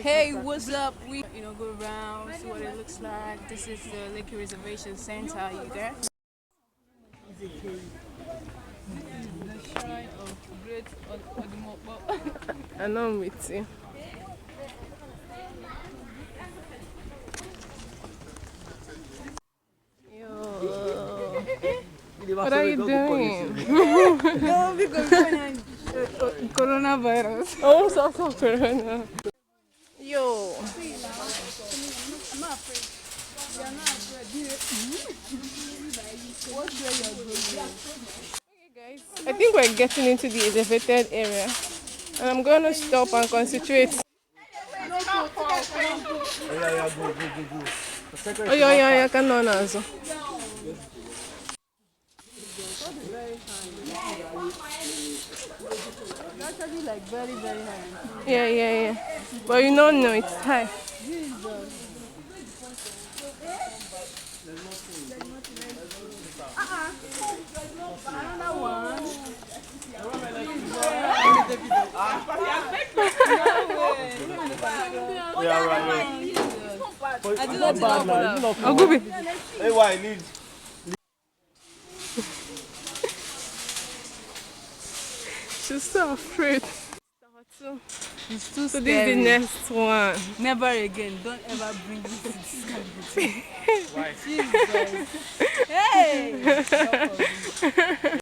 Hey, what's up? We go around, see what it looks like. This is the Lekki Reservation Center. You there? This is the shrine of Great Odimopo. I know I'm with you. Yo. What are you doing? No, because coronavirus. Oh, so corona. Yo. I'm not afraid. You're not afraid. What's where you're going? Okay, guys. I think we're getting into the elevated area. And I'm going to stop and concentrate. Oh, yeah, I can also. That's actually like very, very high. Yeah. But you don't know it's high. Another one. Yeah, right. I did not bad now. Oh, go be. Hey, why lead? She's so afraid. It's too So scary. this is the next one. Never again. Don't ever bring me to this kind of thing. Why? Jesus. Hey!